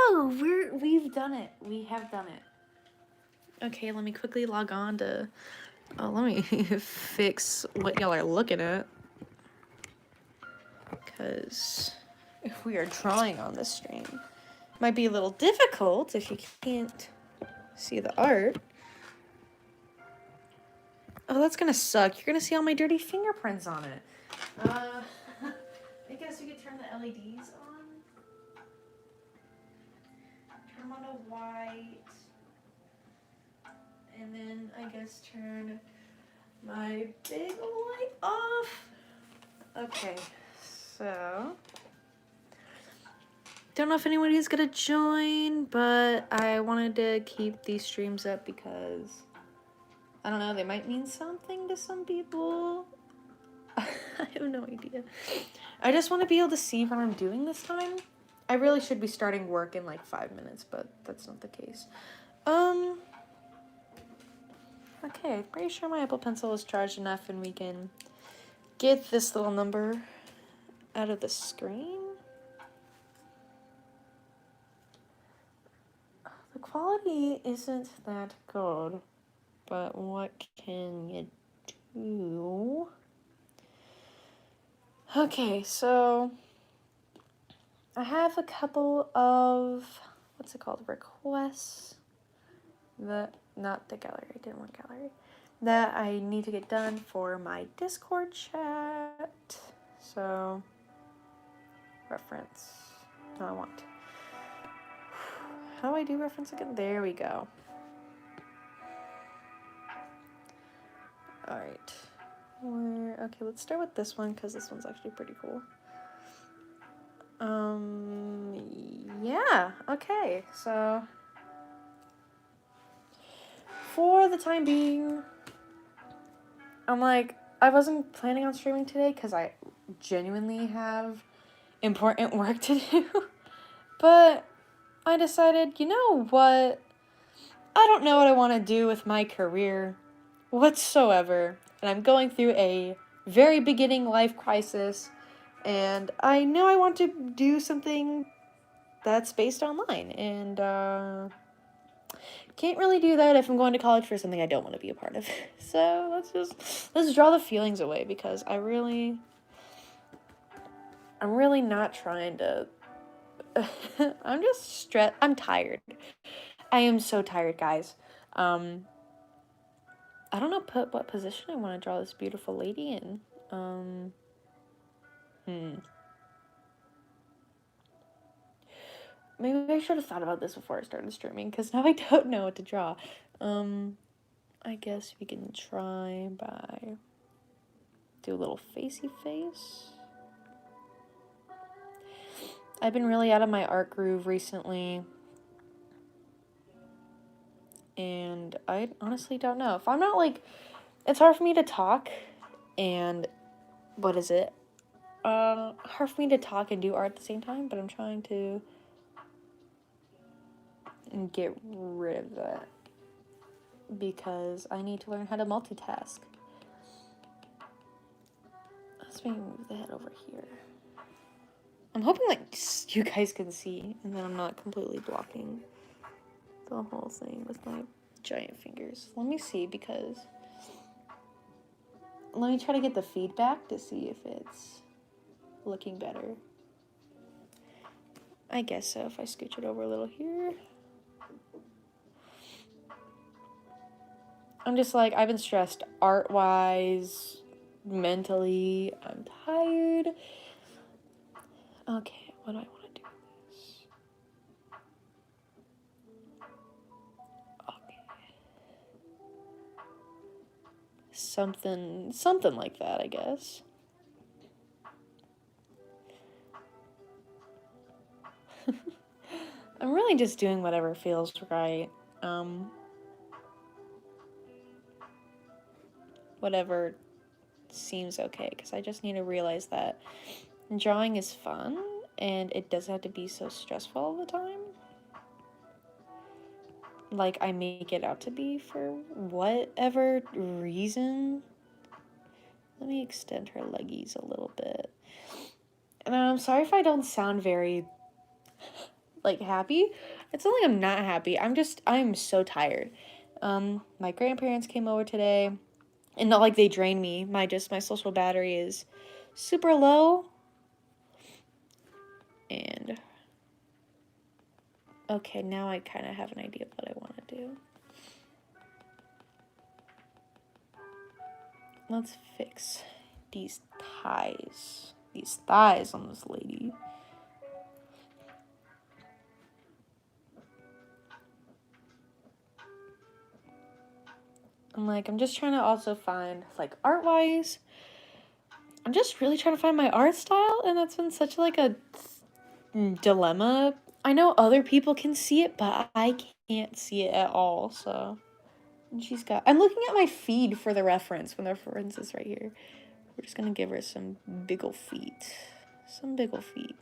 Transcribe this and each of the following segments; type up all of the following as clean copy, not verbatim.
go! We've done it. We have done it. Okay, let me quickly log on to... Oh, let me fix what y'all are looking at. Because if we are drawing on this stream, it might be a little difficult if you can't see the art. Oh, that's gonna suck. You're gonna see all my dirty fingerprints on it. I guess we could turn the LEDs on. Turn them on to white. And then I guess turn my big light off. Okay, so don't know if anybody's gonna join, but I wanted to keep these streams up because I don't know, they might mean something to some people. I have no idea. I just want to be able to see what I'm doing this time. I really should be starting work in like 5 minutes, but that's not the case. Okay, pretty sure my Apple Pencil is charged enough and we can get this little number out of the screen. The quality isn't that good, but what can you do? Okay, so I have a couple of, what's it called, requests. Not the gallery, I didn't want gallery. That I need to get done for my Discord chat. So, reference. No, I want. How do I do reference again? There we go. Alright. Okay, let's start with this one because this one's actually pretty cool. Yeah, okay, so for the time being, I'm like, I wasn't planning on streaming today because I genuinely have important work to do, but I decided, you know what, I don't know what I want to do with my career whatsoever, and I'm going through a very beginning life crisis, and I know I want to do something that's based online, and can't really do that if I'm going to college for something I don't want to be a part of. So let's draw the feelings away because I'm really not trying to. I'm just stressed. I'm tired. I am so tired, guys. I don't know what position I want to draw this beautiful lady in. Maybe I should have thought about this before I started streaming, because now I don't know what to draw. I guess we can try by do a little facey face. I've been really out of my art groove recently, and I honestly don't know. If I'm not like, it's hard for me to talk, and hard for me to talk and do art at the same time, but I'm trying to get rid of that because I need to learn how to multitask. Let's maybe move the head over here. I'm hoping like you guys can see and then I'm not completely blocking the whole thing with my giant fingers. Let me see, because let me try to get the feedback to see if it's looking better. I guess so, if I scooch it over a little here. I'm just like, I've been stressed art-wise, mentally. I'm tired. Okay, what do I want to do with this? Okay. Something like that, I guess. I'm really just doing whatever feels right. Whatever seems okay, because I just need to realize that drawing is fun and it doesn't have to be so stressful all the time. Like I make it out to be for whatever reason. Let me extend her leggies a little bit. And I'm sorry if I don't sound very like, happy. It's not like I'm not happy. I'm so tired. My grandparents came over today, and not like they drained me. My social battery is super low. And okay, now I kind of have an idea of what I want to do. Let's fix these thighs. These thighs on this lady. I'm just trying to also find, like, art-wise, I'm just really trying to find my art style, and that's been such, like, a dilemma. I know other people can see it, but I can't see it at all, so. And I'm looking at my feed for the reference, when the reference is right here. We're just gonna give her some big ol' feet. Some big ol' feet.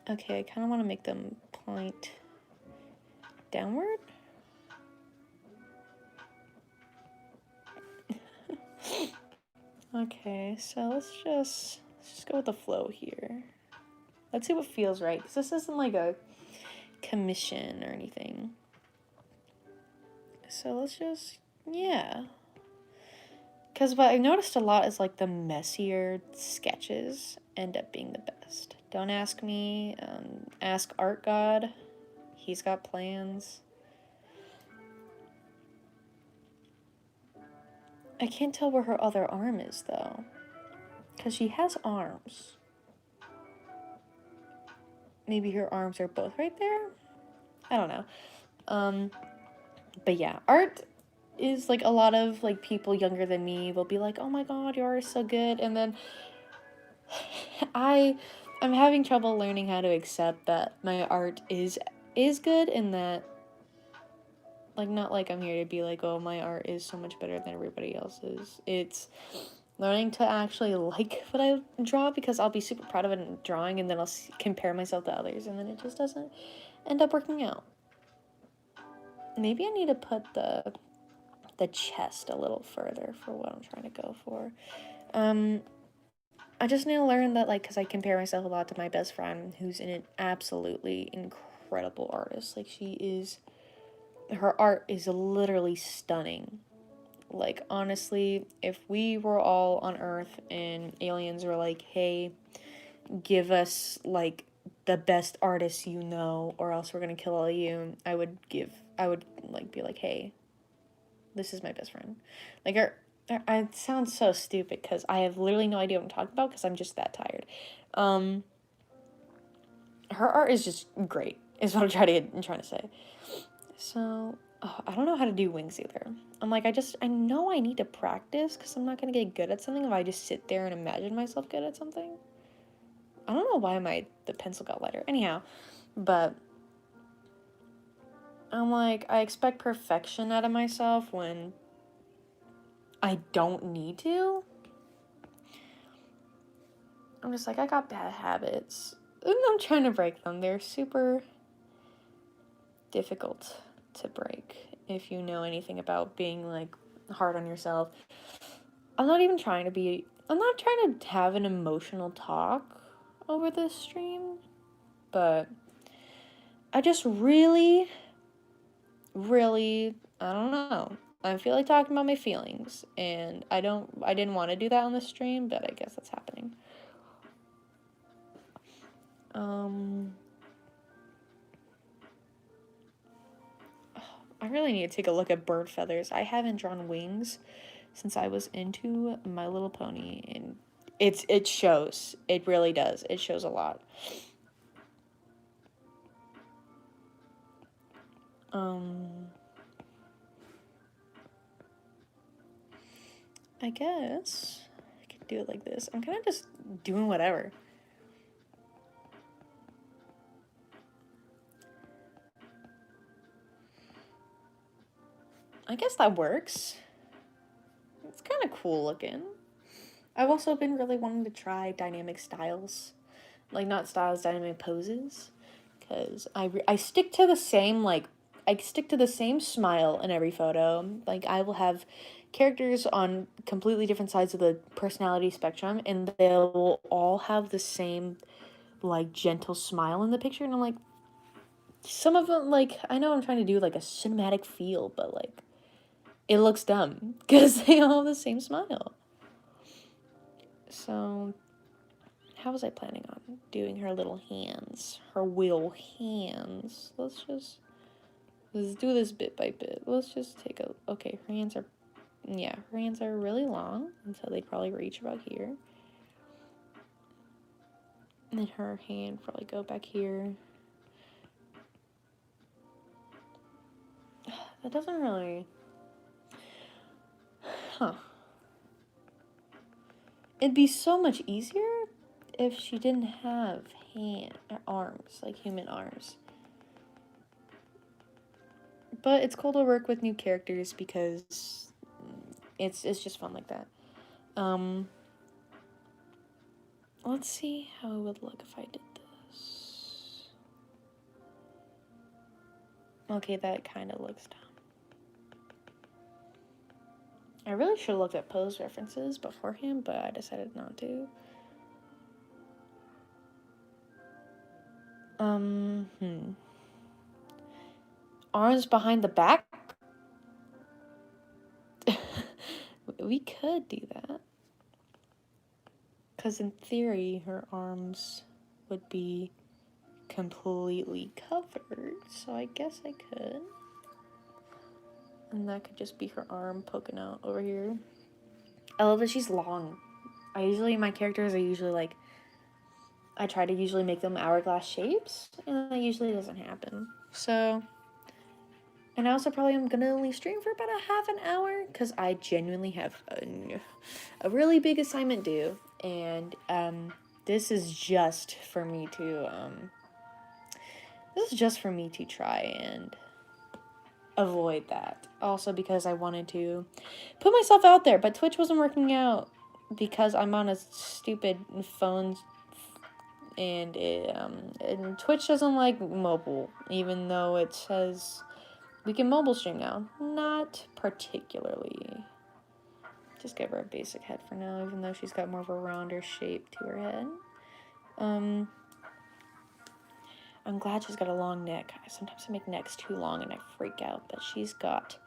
Okay, I kind of want to make them point downward. Okay, so let's just go with the flow here. Let's see what feels right, because this isn't like a commission or anything. So let's just, yeah. Because what I've noticed a lot is, like, the messier sketches end up being the best. Don't ask me, ask Art God. He's got plans. I can't tell where her other arm is, though. Because she has arms. Maybe her arms are both right there? I don't know. But yeah, art is, like, a lot of, like, people younger than me will be like, oh my god, your art is so good. And then I'm having trouble learning how to accept that my art is good, and that, like, not like I'm here to be like, oh, my art is so much better than everybody else's. It's learning to actually like what I draw, because I'll be super proud of it in drawing, and then I'll compare myself to others, and then it just doesn't end up working out. Maybe I need to put the chest a little further for what I'm trying to go for. I just need to learn that, like, because I compare myself a lot to my best friend, who's an absolutely incredible artist. Like, her art is literally stunning. Like, honestly, if we were all on Earth and aliens were like, hey, give us, like, the best artists you know, or else we're gonna kill all of you, I would, like, be like, hey, this is my best friend. Like, I sound so stupid, because I have literally no idea what I'm talking about, because I'm just that tired. Her art is just great, is what I'm trying to say. So, I don't know how to do wings either. I'm like, I know I need to practice, because I'm not going to get good at something if I just sit there and imagine myself good at something. I don't know why the pencil got lighter. Anyhow, but I'm like, I expect perfection out of myself when I don't need to. I'm just like, I got bad habits, and I'm trying to break them. They're super difficult to break if you know anything about being, like, hard on yourself. I'm not trying to have an emotional talk over this stream, but I just really, really, I don't know. I feel like talking about my feelings, and I didn't want to do that on the stream, but I guess that's happening. I really need to take a look at bird feathers. I haven't drawn wings since I was into My Little Pony, and it shows. It really does. It shows a lot. I guess I could do it like this. I'm kind of just doing whatever. I guess that works. It's kind of cool looking. I've also been really wanting to try dynamic styles. Like, not styles, dynamic poses. Because I stick to the same, like, I stick to the same smile in every photo. Like, I will have characters on completely different sides of the personality spectrum, and they'll all have the same like, gentle smile in the picture. And I'm like, some of them, like, I know I'm trying to do, like, a cinematic feel, but, like, it looks dumb because they all have the same smile. So, how was I planning on doing her little hands? Her wheel hands. Let's do this bit by bit. Let's just take a... Okay, her hands are... Yeah, her hands are really long, and so they'd probably reach about here. And then her hand probably go back here. That doesn't really... Huh. It'd be so much easier if she didn't have arms, like human arms. But it's cool to work with new characters because it's just fun like that. Let's see how it would look if I did this. Okay, that kind of looks dumb. I really should have looked at pose references beforehand, but I decided not to. Arms behind the back? We could do that. Because in theory, her arms would be completely covered. So I guess I could. And that could just be her arm poking out over here. I love that she's long. My characters are usually like, I try to usually make them hourglass shapes, and that usually doesn't happen. So, and I also probably am gonna only stream for about a half an hour, because I genuinely have a really big assignment due, and this is just for me to try and avoid that. Also because I wanted to put myself out there, but Twitch wasn't working out because I'm on a stupid phone, and and Twitch doesn't like mobile, even though it says we can mobile stream now. Not particularly. Just give her a basic head for now, even though she's got more of a rounder shape to her head. I'm glad she's got a long neck. Sometimes I make necks too long and I freak out, but she's got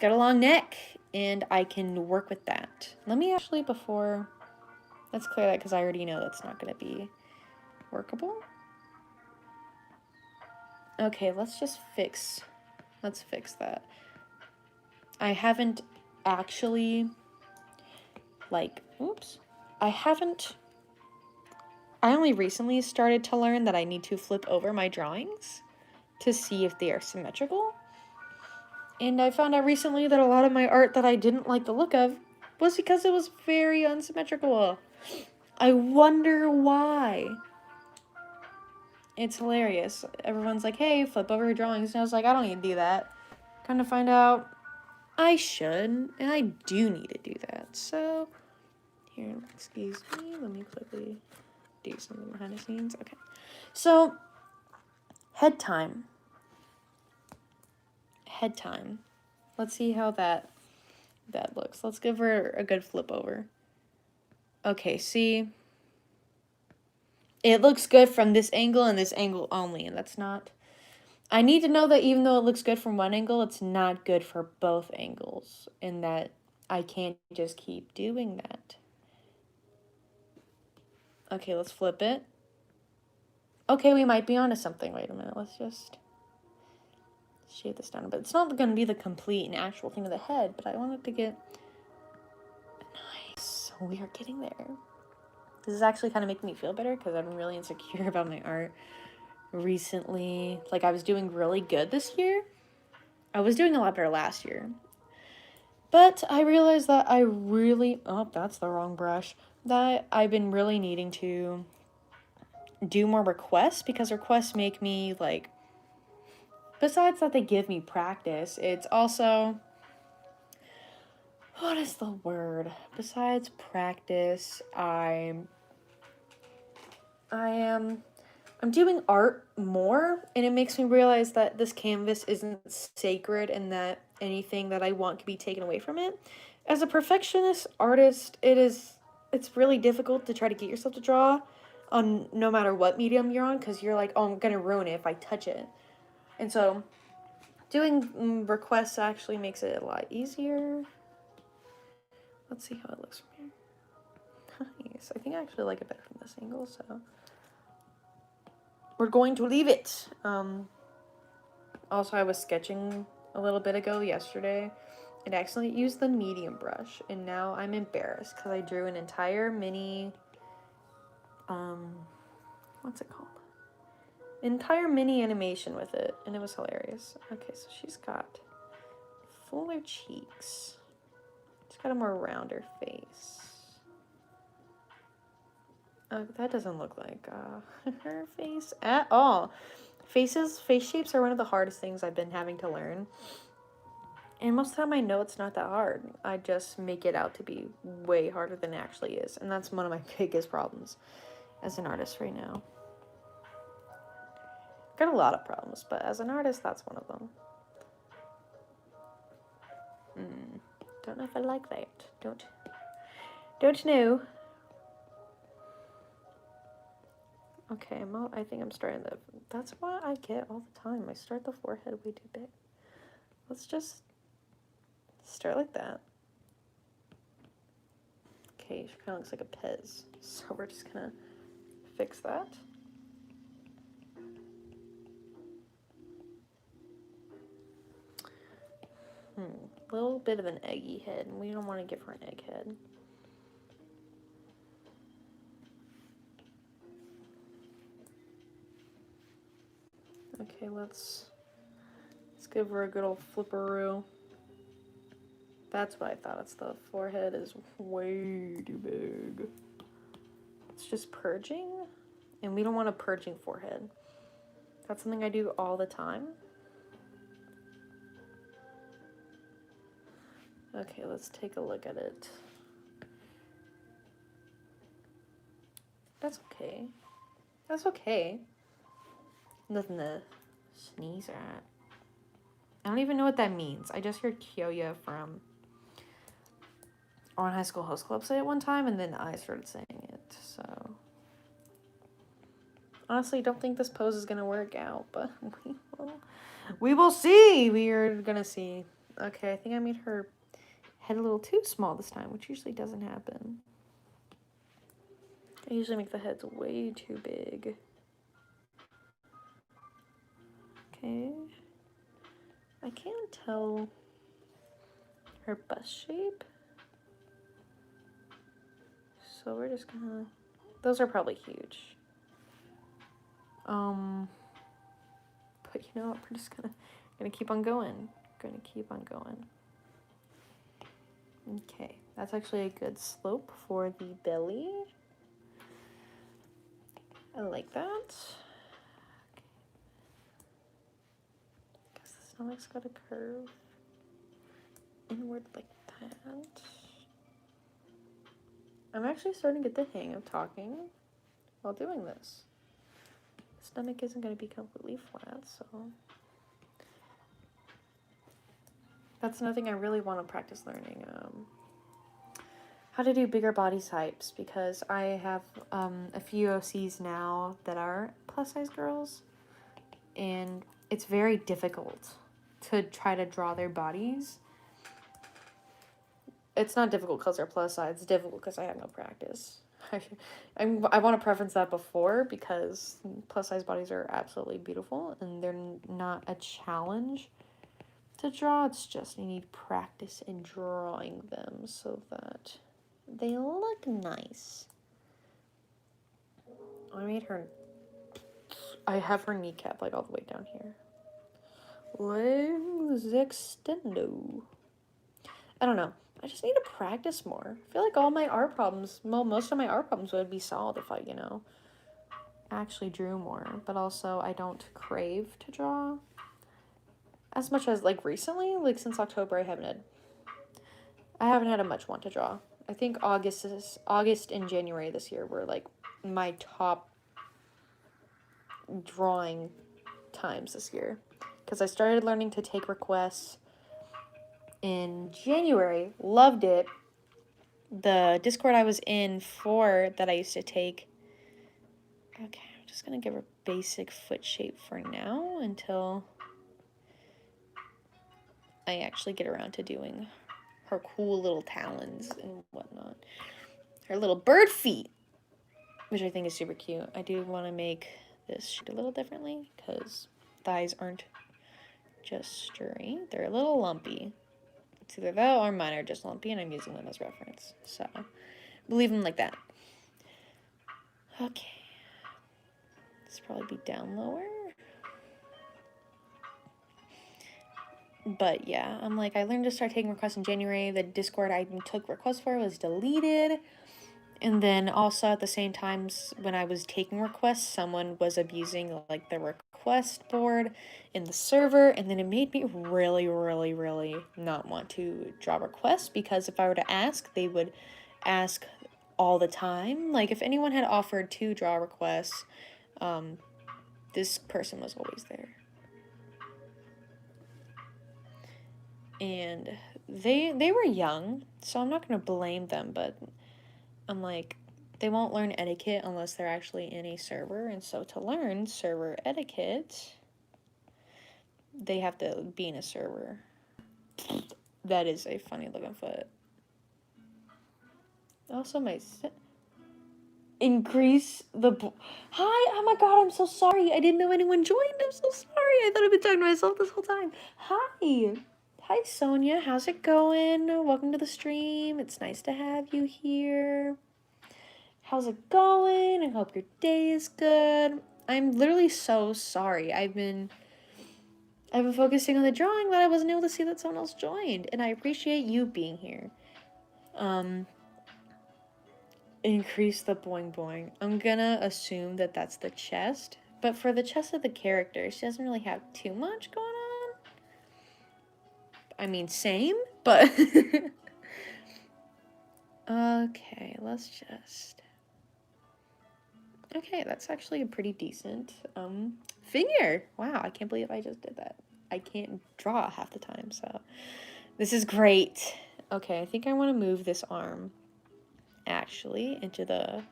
a long neck, and I can work with that. Let me actually, let's clear that because I already know that's not going to be workable. Okay, let's fix that. I haven't actually, I only recently started to learn that I need to flip over my drawings to see if they are symmetrical. And I found out recently that a lot of my art that I didn't like the look of was because it was very unsymmetrical. I wonder why. It's hilarious. Everyone's like, hey, flip over your drawings. And I was like, I don't need to do that. Kind of find out I should, and I do need to do that. So, here, excuse me. Let me quickly do something behind the scenes. Okay. So, head time. Let's see how that looks. Let's give her a good flip over. Okay, see? It looks good from this angle and this angle only, and that's not... I need to know that even though it looks good from one angle, it's not good for both angles, and that I can't just keep doing that. Okay, let's flip it. Okay, we might be onto something. Wait a minute, let's just shade this down a bit. It's not going to be the complete and actual thing of the head, but I wanted to get nice. We are getting there. This is actually kind of making me feel better because I've been really insecure about my art recently. Like, I was doing really good this year. I was doing a lot better last year. But I realized that oh, that's the wrong brush. That I've been really needing to do more requests, because requests make me, like, besides that they give me practice, it's also, what is the word? Besides practice, I'm doing art more, and it makes me realize that this canvas isn't sacred, and that anything that I want can be taken away from it. As a perfectionist artist, it's really difficult to try to get yourself to draw on no matter what medium you're on, because you're like, oh, I'm gonna ruin it if I touch it. And so doing requests actually makes it a lot easier. Let's see how it looks from here. Nice. I think I actually like it better from this angle, so we're going to leave it. Also, I was sketching a little bit ago yesterday and accidentally used the medium brush, and now I'm embarrassed because I drew an entire mini, what's it called? Entire mini animation with it, and it was hilarious. Okay, so she's got fuller cheeks. She's got a more rounder face. That doesn't look like her face at all. Face shapes are one of the hardest things I've been having to learn. And most of the time I know it's not that hard. I just make it out to be way harder than it actually is. And that's one of my biggest problems as an artist right now. Got a lot of problems, but as an artist, that's one of them. Don't know if I like that. Don't know. Okay, I think I'm starting the... That's what I get all the time. I start the forehead way too big. Let's just start like that. Okay, she kind of looks like a Pez. So we're just gonna fix that. A little bit of an eggy head. We don't want to give her an egg head. Okay, let's give her a good old flipperoo. That's what I thought. It's the forehead is way too big. It's just purging, and we don't want a purging forehead. That's something I do all the time. Okay, let's take a look at it. That's okay. That's okay. Nothing to sneeze at. I don't even know what that means. I just heard Kyoya from On High School Host Club say it one time, and then I started saying it, so. Honestly, don't think this pose is gonna work out, but we will see. We are gonna see. Okay, I think I made her head a little too small this time, which usually doesn't happen. I usually make the heads way too big. Okay. I can't tell her bust shape. So we're just gonna... Those are probably huge. But you know what? We're just gonna keep on going. Gonna keep on going. Okay, that's actually a good slope for the belly. I like that. Okay. Guess the stomach's got a curve inward like that. I'm actually starting to get the hang of talking while doing this. The stomach isn't going to be completely flat, so that's another thing I really want to practice learning. How to do bigger body types, because I have a few OCs now that are plus size girls, and it's very difficult to try to draw their bodies. It's not difficult because they're plus size, it's difficult because I have no practice. I want to preference that before, because plus size bodies are absolutely beautiful and they're not a challenge to draw. It's just you need practice in drawing them so that they look nice. I have her kneecap like all the way down here. Legs extendo. I don't know. I just need to practice more. I feel like all my art problems, well, most of my art problems would be solved if I, actually drew more. But also, I don't crave to draw as much as, recently. Since October, I haven't had a much want to draw. I think August and January this year were, my top drawing times this year. Because I started learning to take requests in January, loved it. The Discord I was in that I used to take Okay, I'm just gonna give her basic foot shape for now until I actually get around to doing her cool little talons and whatnot. Her little bird feet, which I think is super cute. I do want to make this a little differently because thighs aren't just stringy. They're a little lumpy. It's either that or mine are just lumpy and I'm using them as reference. So, leave them like that. Okay. This will probably be down lower. But yeah, I'm like, I learned to start taking requests in January. The Discord I took requests for was deleted. And then also at the same times when I was taking requests, someone was abusing like the request board in the server. And then it made me really, really, really not want to draw requests because if I were to ask, they would ask all the time. Like if anyone had offered to draw requests, this person was always there. And they were young, so I'm not going to blame them, but I'm like, they won't learn etiquette unless they're actually in a server, and so to learn server etiquette, they have to be in a server. That is a funny looking foot. Also, increase the... Hi, oh my god, I'm so sorry. I didn't know anyone joined. I'm so sorry. I thought I'd been talking to myself this whole time. Hi. Hi, Sonia. How's it going? Welcome to the stream. It's nice to have you here. How's it going? I hope your day is good. I'm literally so sorry. I've been focusing on the drawing that I wasn't able to see that someone else joined, and I appreciate you being here. Increase the boing boing. I'm gonna assume that that's the chest, but for the chest of the character, she doesn't really have too much going on. I mean, same, but... Okay, let's just... Okay, that's actually a pretty decent, figure. Wow, I can't believe I just did that. I can't draw half the time, so... This is great. Okay, I think I want to move this arm, actually, into the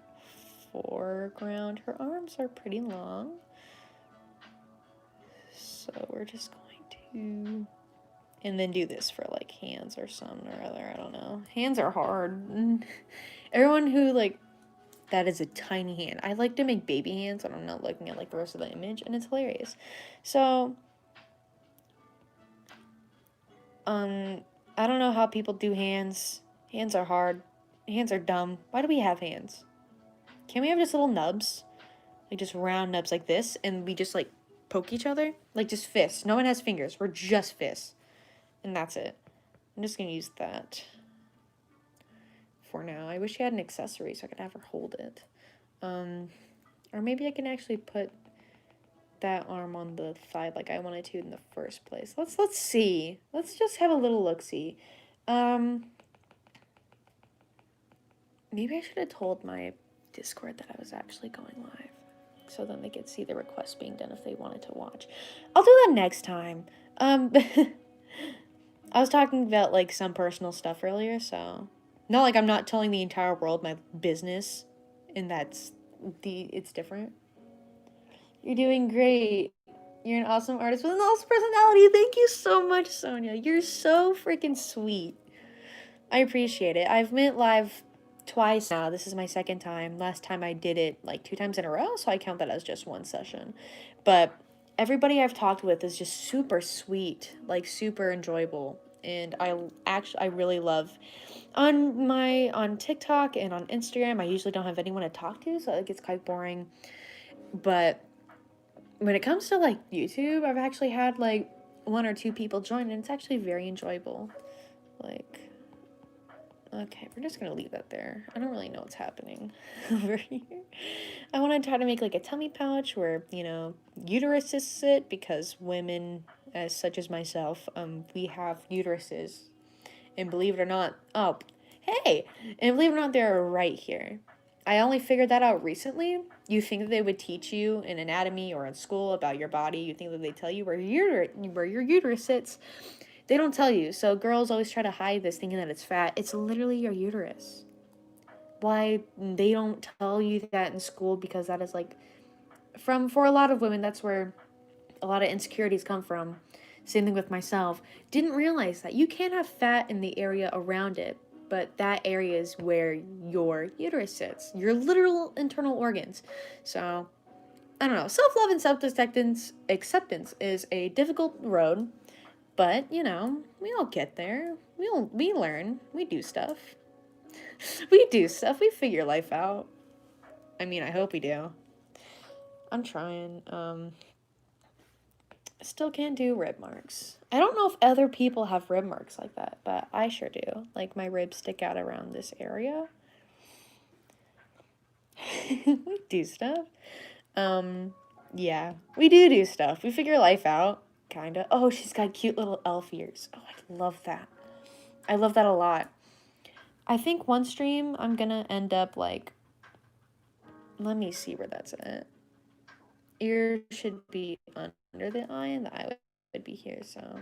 foreground. Her arms are pretty long. So we're just going to... And then do this for, like, hands or something or other. I don't know. Hands are hard. Everyone who, like... That is a tiny hand. I like to make baby hands when I'm not looking at, like, the rest of the image. And it's hilarious. So... I don't know how people do hands. Hands are hard. Hands are dumb. Why do we have hands? Can we have just little nubs? Like, just round nubs like this. And we just, like, poke each other? Like, just fists. No one has fingers. We're just fists. And that's it. I'm just going to use that for now. I wish I had an accessory so I could have her hold it. Or maybe I can actually put that arm on the thigh like I wanted to in the first place. Let's see. Let's just have a little look-see. Maybe I should have told my Discord that I was actually going live. So then they could see the request being done if they wanted to watch. I'll do that next time. I was talking about, like, some personal stuff earlier, so... Not like I'm not telling the entire world my business, and it's different. You're doing great. You're an awesome artist with an awesome personality. Thank you so much, Sonia. You're so freaking sweet. I appreciate it. I've went live twice now. This is my second time. Last time I did it, like, 2 times in a row, so I count that as just one session. But... everybody I've talked with is just super sweet, like super enjoyable, and I really love on TikTok and on Instagram. I usually don't have anyone to talk to, so it gets quite boring. But when it comes to like YouTube, I've actually had like 1 or 2 people join, and it's actually very enjoyable. Like, okay, we're just gonna leave that there. I don't really know what's happening over here. I want to try to make like a tummy pouch where, you know, uteruses sit, because women, as such as myself, we have uteruses. And believe it or not, oh, hey! And believe it or not, they're right here. I only figured that out recently. You think that they would teach you in anatomy or in school about your body. You think that they tell you where your uterus sits. They don't tell you. So girls always try to hide this thinking that it's fat. It's literally your uterus. Why they don't tell you that in school, because that is like for a lot of women, that's where a lot of insecurities come from. Same thing with myself. Didn't realize that you can have fat in the area around it, but that area is where your uterus sits, your literal internal organs. So, I don't know. Self-love and self-acceptance is a difficult road, but, you know, we all get there. We learn. We do stuff. We do stuff. We figure life out. I mean, I hope we do. I'm trying. Still can't do rib marks. I don't know if other people have rib marks like that, but I sure do. Like, my ribs stick out around this area. We do stuff. Yeah, we do stuff. We figure life out, kinda. Oh, she's got cute little elf ears. Oh, I love that. I love that a lot. I think one stream I'm gonna end up, like, let me see where that's at. Ear should be under the eye, and the eye would be here, so.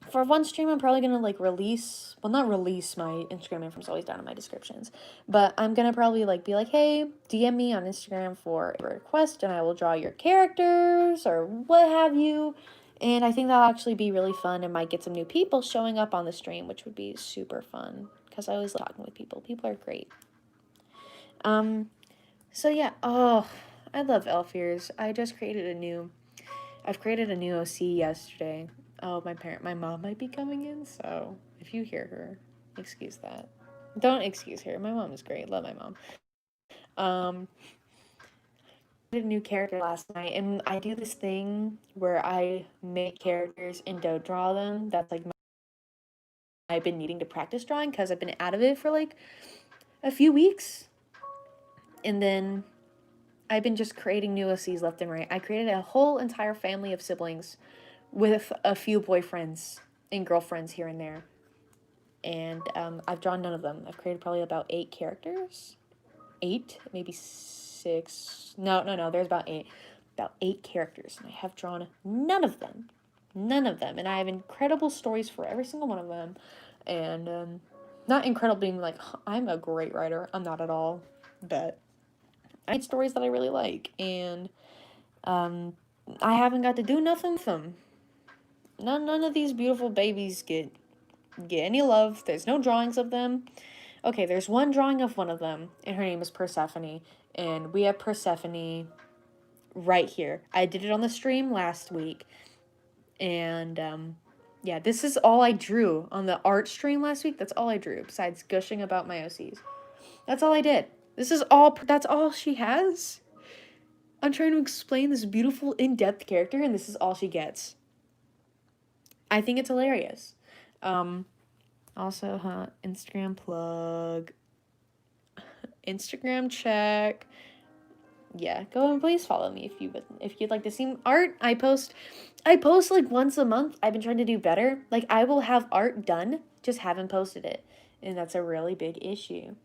For one stream, I'm probably gonna, like, not release my Instagram info, it's always down in my descriptions, but I'm gonna probably, like, be like, hey, DM me on Instagram for a request, and I will draw your characters, or what have you, and I think that'll actually be really fun, and might get some new people showing up on the stream, which would be super fun, because I always like talking with people. People are great. So yeah, oh, I love elf ears. I've created a new OC yesterday. Oh, my mom might be coming in, so if you hear her, excuse that. Don't excuse her. My mom is great. Love my mom. I did a new character last night, and I do this thing where I make characters and don't draw them. That's like I've been needing to practice drawing because I've been out of it for like a few weeks. And then I've been just creating new OCs left and right. I created a whole entire family of siblings with a few boyfriends and girlfriends here and there. And I've drawn none of them. I've created probably about 8 characters. 8, maybe 6. No, there's about 8. About 8 characters. And I have drawn none of them. And I have incredible stories for every single one of them. And not incredible being like, I'm a great writer. I'm not at all. But I made stories that I really like. And I haven't got to do nothing with them. None of these beautiful babies get any love. There's no drawings of them. Okay, there's one drawing of one of them, and her name is Persephone, and we have Persephone right here. I did it on the stream last week, and yeah, this is all I drew on the art stream last week. That's all I drew, besides gushing about my OCs. That's all I did. That's all she has. I'm trying to explain this beautiful, in-depth character, and this is all she gets. I think it's hilarious. Also, Instagram plug. Instagram check. Yeah, go and please follow me if you'd like to see art. I post like once a month. I've been trying to do better. Like, I will have art done, just haven't posted it. And that's a really big issue.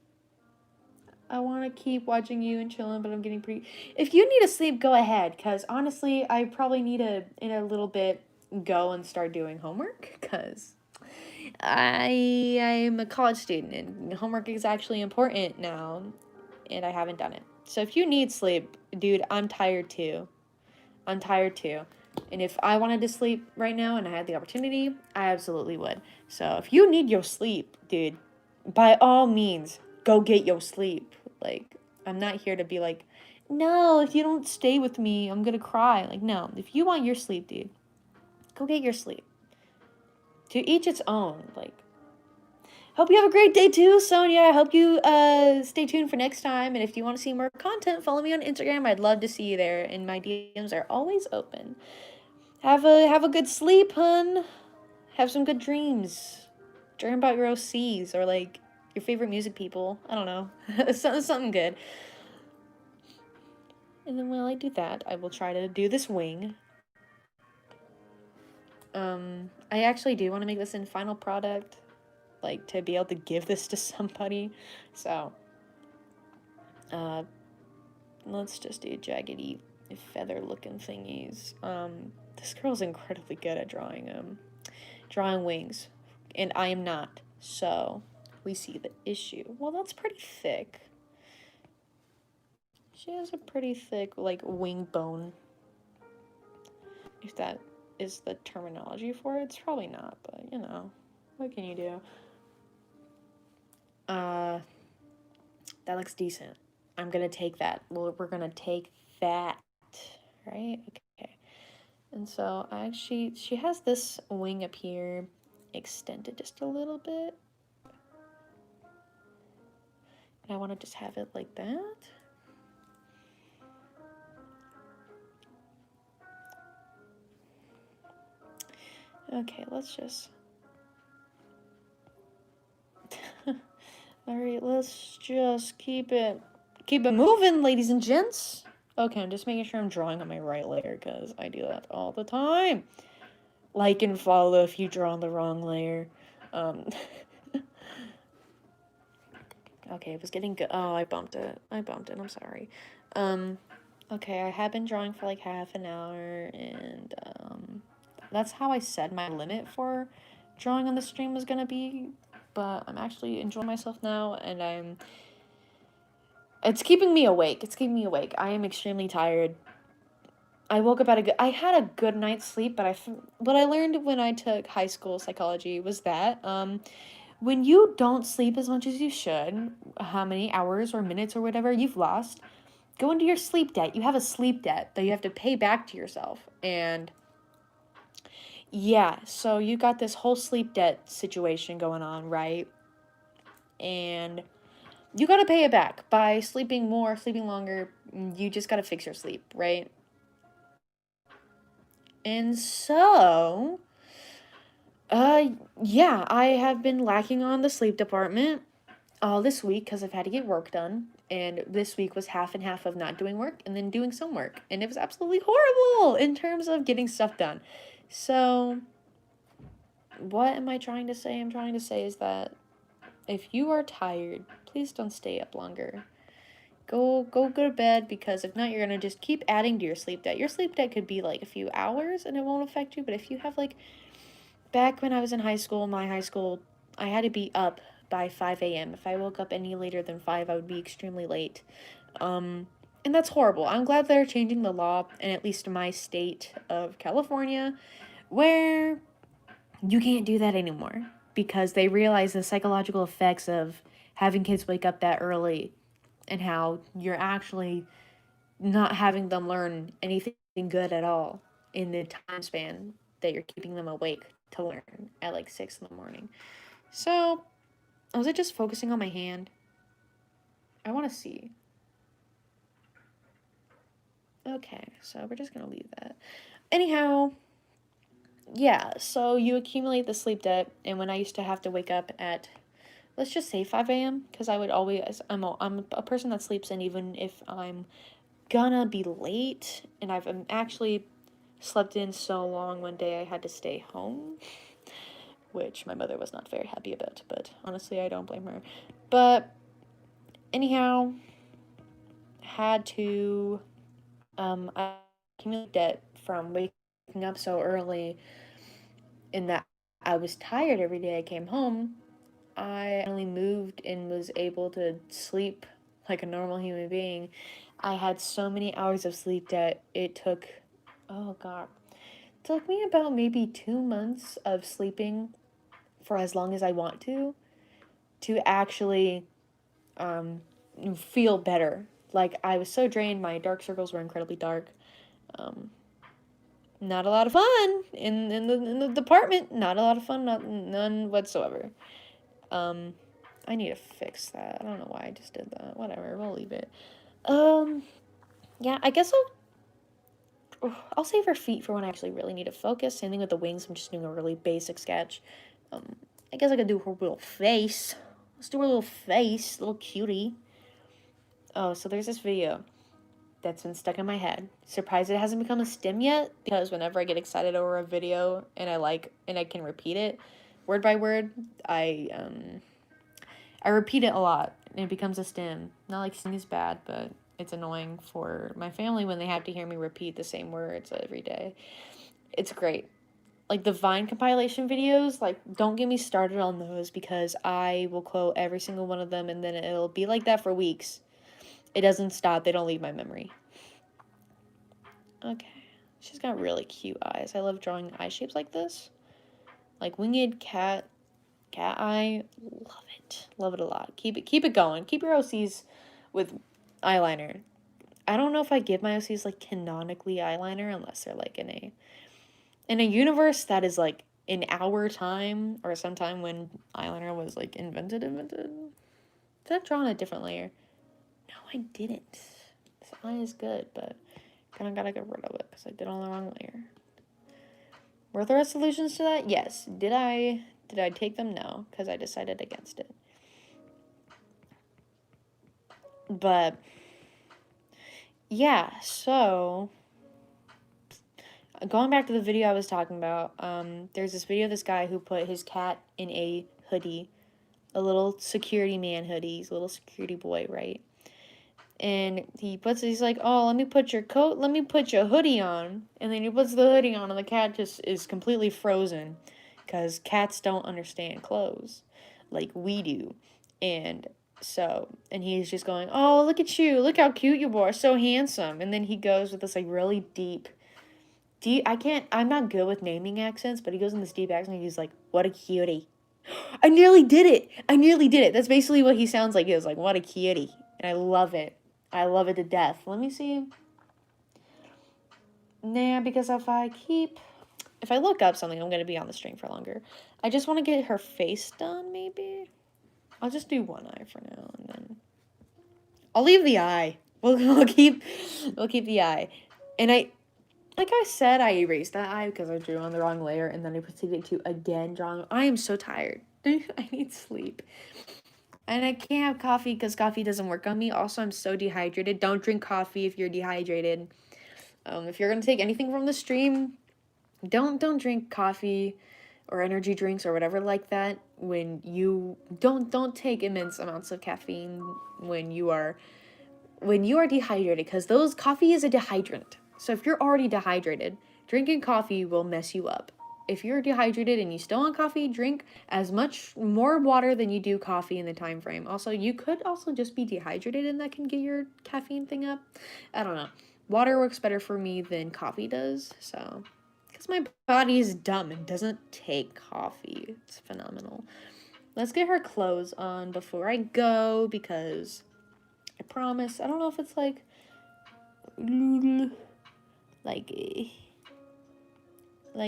I want to keep watching you and chilling, but I'm getting pretty... If you need to sleep, go ahead, because honestly, I probably need to, in a little bit, go and start doing homework, because I'm a college student, and homework is actually important now, and I haven't done it. So if you need sleep, dude, I'm tired too. And if I wanted to sleep right now and I had the opportunity, I absolutely would. So if you need your sleep, dude, by all means, go get your sleep. Like, I'm not here to be like, no, if you don't stay with me, I'm gonna cry. Like, no, if you want your sleep, dude, go get your sleep. To each its own. Like, hope you have a great day too, Sonia. I hope you stay tuned for next time. And if you want to see more content, follow me on Instagram. I'd love to see you there. And my DMs are always open. Have a good sleep, hun. Have some good dreams. Dream about your OCs or like your favorite music people. I don't know. something good. And then while I do that, I will try to do this wing. I actually do want to make this in final product, like, to be able to give this to somebody. So, let's just do jaggedy feather-looking thingies. This girl's incredibly good at drawing wings, and I am not. So, we see the issue. Well, that's pretty thick. She has a pretty thick, like, wing bone. If that is the terminology for it. It's probably not, but, you know. What can you do? That looks decent. I'm gonna take that. Well, we're gonna take that, right? Okay. And so she has this wing up here extended just a little bit. And I want to just have it like that. Okay, let's just... Alright, let's just keep it moving, ladies and gents. Okay, I'm just making sure I'm drawing on my right layer, because I do that all the time. Like and follow if you draw on the wrong layer. Okay, it was getting good. Oh, I bumped it. I'm sorry. Okay, I have been drawing for like half an hour, and that's how I said my limit for drawing on the stream was gonna be. But I'm actually enjoying myself now, and it's keeping me awake. I am extremely tired. I woke up I had a good night's sleep, but what I learned when I took high school psychology was that, when you don't sleep as much as you should, how many hours or minutes or whatever you've lost, go into your sleep debt. You have a sleep debt that you have to pay back to yourself. And yeah, so you got this whole sleep debt situation going on, right? And you got to pay it back by sleeping more, sleeping longer. You just got to fix your sleep, right? And so, yeah, I have been lacking on the sleep department all this week because I've had to get work done. And this week was half and half of not doing work and then doing some work. And it was absolutely horrible in terms of getting stuff done. So, what am I trying to say? I'm trying to say is that if you are tired, please don't stay up longer. Go to bed, because if not, you're going to just keep adding to your sleep debt. Your sleep debt could be like a few hours and it won't affect you. But if you have like, back when I was in high school, I had to be up by 5 a.m. If I woke up any later than 5, I would be extremely late. And that's horrible. I'm glad they're changing the law, in at least my state of California, where you can't do that anymore, because they realize the psychological effects of having kids wake up that early and how you're actually not having them learn anything good at all in the time span that you're keeping them awake to learn at like 6 in the morning. So, was it just focusing on my hand? I want to see. Okay, so we're just going to leave that. Anyhow, yeah, so you accumulate the sleep debt, and when I used to have to wake up at, let's just say 5 a.m., because I would always, I'm a person that sleeps in even if I'm gonna be late, and I've actually slept in so long one day I had to stay home, which my mother was not very happy about, but honestly, I don't blame her. But anyhow, had to accumulate debt from waking up so early, in that I was tired every day I came home. I only moved and was able to sleep like a normal human being. I had so many hours of sleep that it took, oh God, it took me about maybe 2 months of sleeping for as long as I want to actually feel better. Like, I was so drained, my dark circles were incredibly dark. Not a lot of fun in the department. Not a lot of fun, none whatsoever. I need to fix that. I don't know why I just did that. Whatever, we'll leave it. Yeah, I guess I'll save her feet for when I actually really need to focus. Same thing with the wings. I'm just doing a really basic sketch. I guess I could do her little face. Let's do her little face, little cutie. Oh, so there's this video that's been stuck in my head. Surprised it hasn't become a stim yet, because whenever I get excited over a video and I can repeat it word by word, I repeat it a lot and it becomes a stim. Not like sting is bad, but it's annoying for my family when they have to hear me repeat the same words every day. It's great. Like the Vine compilation videos, like, don't get me started on those, because I will quote every single one of them and then it'll be like that for weeks. It doesn't stop. They don't leave my memory. Okay. She's got really cute eyes. I love drawing eye shapes like this. Like winged cat eye. Love it. Love it a lot. Keep it going. Keep your OCs with eyeliner. I don't know if I give my OCs like canonically eyeliner unless they're like in a universe that is like in our time or sometime when eyeliner was like invented. Did I draw on a different layer? No, I didn't. This eye is good, but kind of gotta get rid of it because I did it on the wrong layer. Were there solutions to that? Yes. Did I take them? No, because I decided against it. But yeah, so going back to the video I was talking about, there's this video of this guy who put his cat in a hoodie, a little security man hoodie. He's a little security boy, right? And he's like, oh, let me put your coat, let me put your hoodie on. And then he puts the hoodie on and the cat just is completely frozen because cats don't understand clothes like we do. And he's just going, oh, look at you. Look how cute you are. So handsome. And then he goes with this like really deep, I'm not good with naming accents, but he goes in this deep accent and he's like, what a cutie. I nearly did it. That's basically what he sounds like. He was like, what a cutie. And I love it. I love it to death. Let me see. Nah, because if I look up something, I'm going to be on the string for longer. I just want to get her face done, maybe. I'll just do one eye for now, and then I'll leave the eye. We'll keep the eye. And like I said, I erased that eye because I drew on the wrong layer, and then I proceeded to again draw. I am so tired. I need sleep. And I can't have coffee because coffee doesn't work on me. Also, I'm so dehydrated. Don't drink coffee if you're dehydrated. If you're gonna take anything from the stream, don't drink coffee or energy drinks or whatever like that. When you don't take immense amounts of caffeine when you are dehydrated, because coffee is a dehydrant. So if you're already dehydrated, drinking coffee will mess you up. If you're dehydrated and you still want coffee, drink as much more water than you do coffee in the time frame. Also, you could also just be dehydrated and that can get your caffeine thing up. I don't know. Water works better for me than coffee does, so because my body is dumb and doesn't take coffee. It's phenomenal. Let's get her clothes on before I go because I promise, I don't know if it's like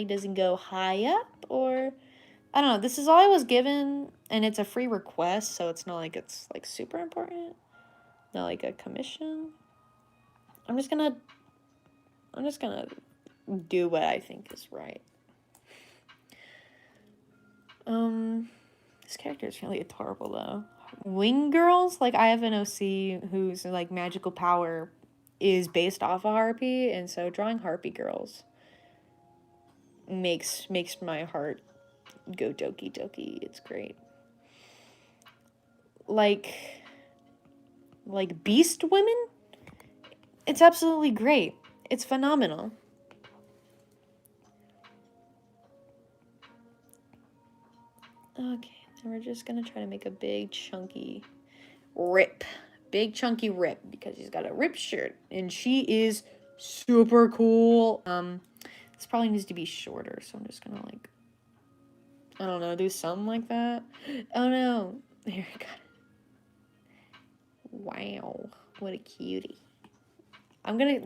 does it go high up or I don't know. This is all I was given and it's a free request, so it's not like it's like super important. Not like a commission. I'm just gonna do what I think is right. This character is really adorable though. Wing girls, like I have an OC whose like magical power is based off a harpy, and so drawing harpy girls makes my heart go doki doki. It's great. Like beast women, it's absolutely great. It's phenomenal. Okay, then we're just gonna try to make a big chunky rip because she's got a rip shirt and she is super cool. This probably needs to be shorter, so I'm just gonna like, I don't know, do something like that. Oh no, there we go. Wow, what a cutie. I'm gonna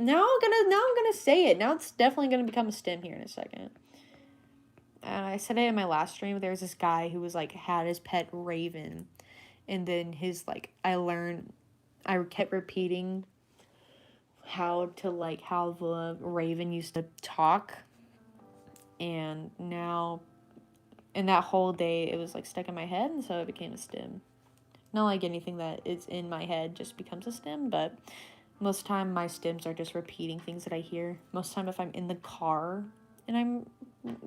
say it. Now it's definitely gonna become a stem here in a second. I said it in my last stream. There was this guy who was like had his pet raven, and then I kept repeating how the raven used to talk, and now, and that whole day it was like stuck in my head, and so it became a stem. Not like anything that is in my head just becomes a stem, but most of the time my stems are just repeating things that I hear. Most of the time if I'm in the car and I'm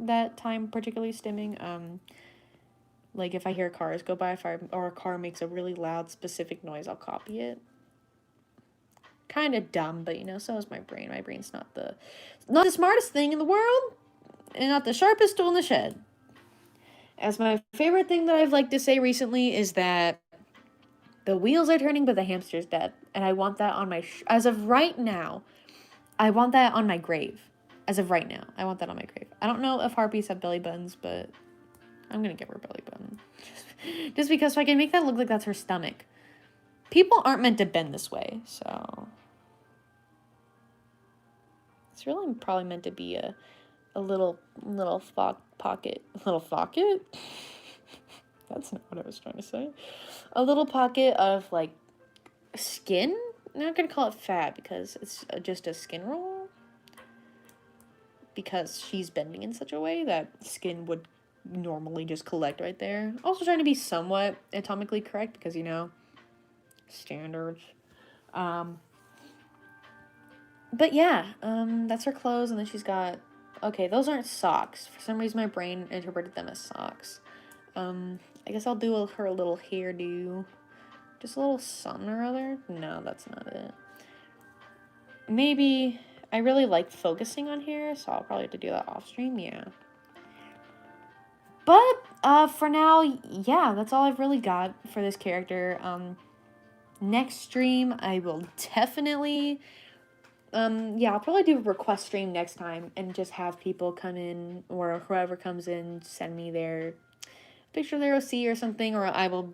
that time particularly stemming, like if I hear cars go by, or a car makes a really loud specific noise, I'll copy it. Kind of dumb, but you know, so is my brain. My brain's not the smartest thing in the world, and not the sharpest tool in the shed. As my favorite thing that I've liked to say recently is that the wheels are turning, but the hamster's dead. And I want that on my, as of right now, I want that on my grave. As of right now, I want that on my grave. I don't know if harpies have belly buttons, but I'm gonna give her a belly button. Just because so I can make that look like that's her stomach. People aren't meant to bend this way, so. It's really probably meant to be a little pocket. A little pocket? That's not what I was trying to say. A little pocket of, like, skin? I'm not gonna call it fat because it's just a skin roll. Because she's bending in such a way that skin would normally just collect right there. Also trying to be somewhat anatomically correct because, you know, standards. But yeah, that's her clothes, and then she's got, okay, those aren't socks. For some reason, my brain interpreted them as socks. I guess I'll do her little hairdo. Just a little something or other? No, that's not it. Maybe, I really like focusing on hair, so I'll probably have to do that off stream, yeah. But, for now, yeah, that's all I've really got for this character. Next stream, I will definitely... yeah, I'll probably do a request stream next time and just have people come in, or whoever comes in send me their picture of their OC or something, or I will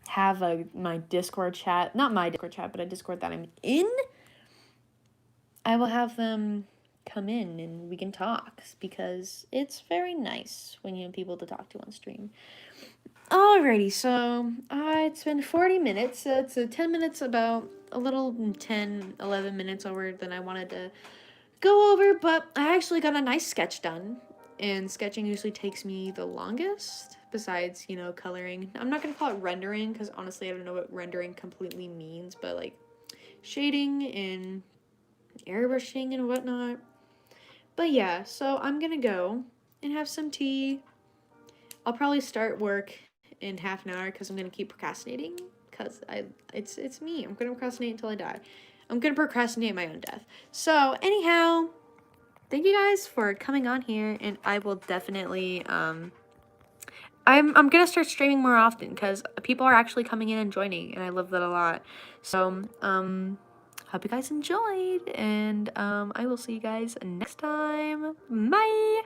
have my Discord chat, not my Discord chat, but a Discord that I'm in. I will have them come in and we can talk because it's very nice when you have people to talk to on stream. Alrighty, so it's been 40 minutes. It's 10 minutes, about a little 10, 11 minutes over than I wanted to go over, but I actually got a nice sketch done, and sketching usually takes me the longest, besides, you know, coloring. I'm not going to call it rendering, because honestly I don't know what rendering completely means, but like shading and airbrushing and whatnot. But yeah, so I'm going to go and have some tea. I'll probably start work in half an hour because I'm gonna keep procrastinating because it's me. I'm gonna procrastinate until I die. I'm gonna procrastinate my own death. So anyhow, thank you guys for coming on here, and I will definitely I'm gonna start streaming more often because people are actually coming in and joining, and I love that a lot. So hope you guys enjoyed, and I will see you guys next time. Bye.